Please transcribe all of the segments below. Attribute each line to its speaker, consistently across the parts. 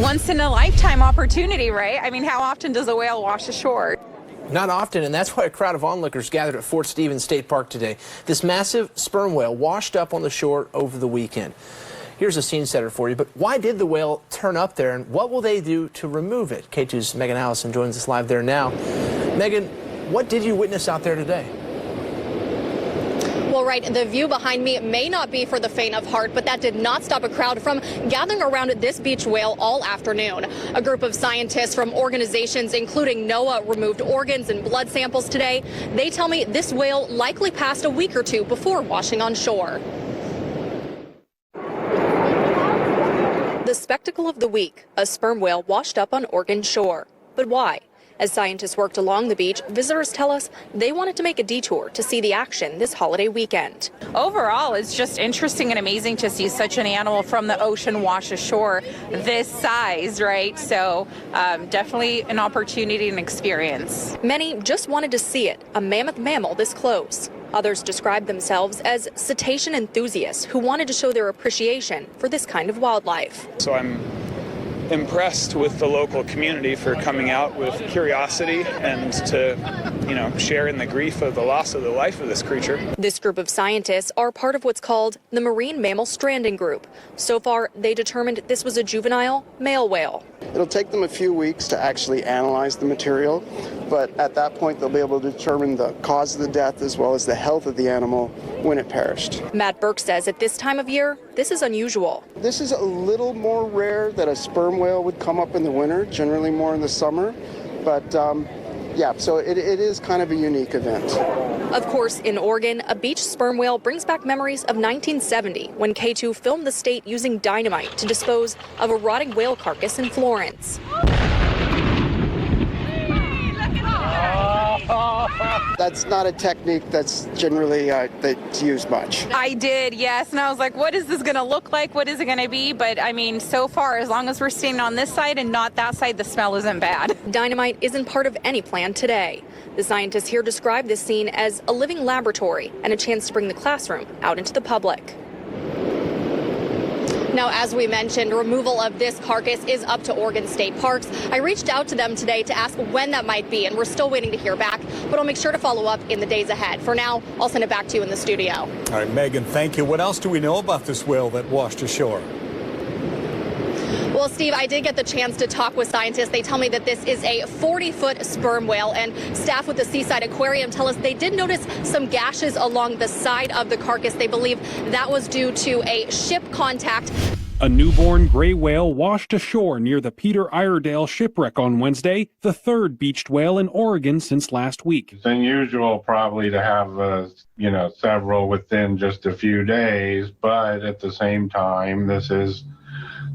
Speaker 1: Once in a lifetime opportunity, right? I mean, how often does a whale wash ashore?
Speaker 2: Not often, and that's why a crowd of onlookers gathered at Fort Stevens State Park today. This massive sperm whale washed up on the shore over the weekend. Here's a scene setter for you, but why did the whale turn up there, and what will they do to remove it? Katu's Megan Allison joins us live there now. Megan, what did you witness out there today?
Speaker 3: Well, right, the view behind me may not be for the faint of heart, but that did not stop a crowd from gathering around this beach whale all afternoon. A group of scientists from organizations including NOAA removed organs and blood samples today. They tell me this whale likely passed a week or two before washing on shore. The spectacle of the week, a sperm whale washed up on Oregon shore. But why? As scientists worked along the beach, visitors tell us they wanted to make a detour to see the action this holiday weekend.
Speaker 1: Overall, it's just interesting and amazing to see such an animal from the ocean wash ashore this size, right? So definitely an opportunity and experience.
Speaker 3: Many just wanted to see it, a mammoth mammal this close. Others described themselves as cetacean enthusiasts who wanted to show their appreciation for this kind of wildlife.
Speaker 4: So I'm impressed with the local community for coming out with curiosity and to, share in the grief of the loss of the life of this creature.
Speaker 3: This group of scientists are part of what's called the Marine Mammal Stranding Group. So far, they determined this was a juvenile male whale.
Speaker 5: It'll take them a few weeks to actually analyze the material, but at that point they'll be able to determine the cause of the death as well as the health of the animal when it perished.
Speaker 3: Matt Burke says at this time of year, this is unusual.
Speaker 5: This is a little more rare that a sperm whale would come up in the winter, generally more in the summer, but yeah, so it is kind of a unique event.
Speaker 3: Of course, in Oregon, a beach sperm whale brings back memories of 1970 when Katu filmed the state using dynamite to dispose of a rotting whale carcass in Florence.
Speaker 5: That's not a technique that's generally that's used much.
Speaker 1: I did, yes, and I was like, what is this going to look like? What is it going to be? But I mean, so far, as long as we're standing on this side and not that side, the smell isn't bad. Dynamite
Speaker 3: isn't part of any plan today. The scientists here describe this scene as a living laboratory and a chance to bring the classroom out into the public. Now, as we mentioned, removal of this carcass is up to Oregon State Parks. I reached out to them today to ask when that might be, and we're still waiting to hear back, but I'll make sure to follow up in the days ahead. For now, I'll send it back to you in the studio.
Speaker 6: All right, Megan, thank you. What else do we know about this whale that washed ashore?
Speaker 3: Well, Steve, I did get the chance to talk with scientists. They tell me that this is a 40-foot sperm whale, and staff with the Seaside Aquarium tell us they did notice some gashes along the side of the carcass. They believe that was due to a ship contact.
Speaker 7: A newborn gray whale washed ashore near the Peter Iredale shipwreck on Wednesday, the third beached whale in Oregon since last week.
Speaker 8: It's unusual probably to have, several within just a few days, but at the same time, this is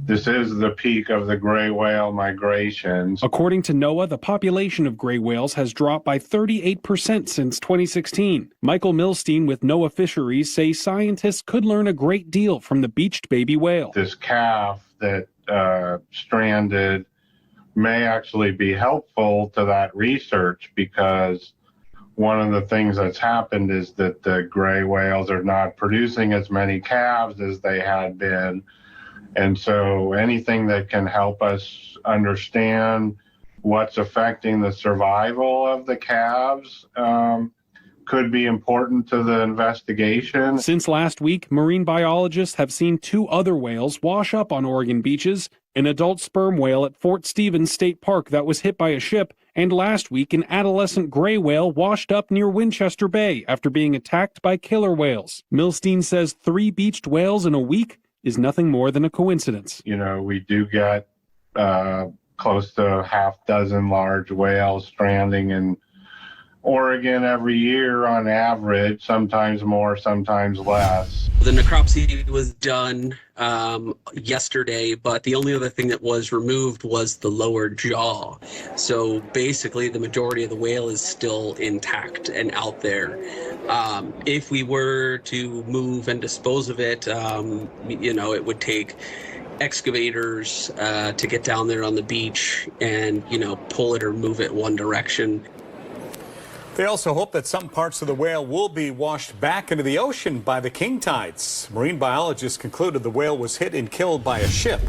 Speaker 8: the peak of the gray whale migrations.
Speaker 7: According to NOAA, the population of gray whales has dropped by 38% since 2016. Michael Milstein with NOAA Fisheries say scientists could learn a great deal from the beached baby whale.
Speaker 8: This calf that stranded may actually be helpful to that research, because one of the things that's happened is that the gray whales are not producing as many calves as they had been. And so anything that can help us understand what's affecting the survival of the calves could be important to the investigation.
Speaker 7: Since last week, marine biologists have seen 2 other whales wash up on Oregon beaches, an adult sperm whale at Fort Stevens State Park that was hit by a ship, and last week an adolescent gray whale washed up near Winchester Bay after being attacked by killer whales. Milstein says 3 beached whales in a week is nothing more than a coincidence.
Speaker 8: We do get close to half dozen large whales stranding in Oregon every year on average, sometimes more, sometimes less.
Speaker 9: The necropsy was done yesterday, but the only other thing that was removed was the lower jaw. So basically the majority of the whale is still intact and out there. If we were to move and dispose of it, it would take excavators to get down there on the beach and, pull it or move it one direction.
Speaker 6: They also hope that some parts of the whale will be washed back into the ocean by the king tides. Marine biologists concluded the whale was hit and killed by a ship.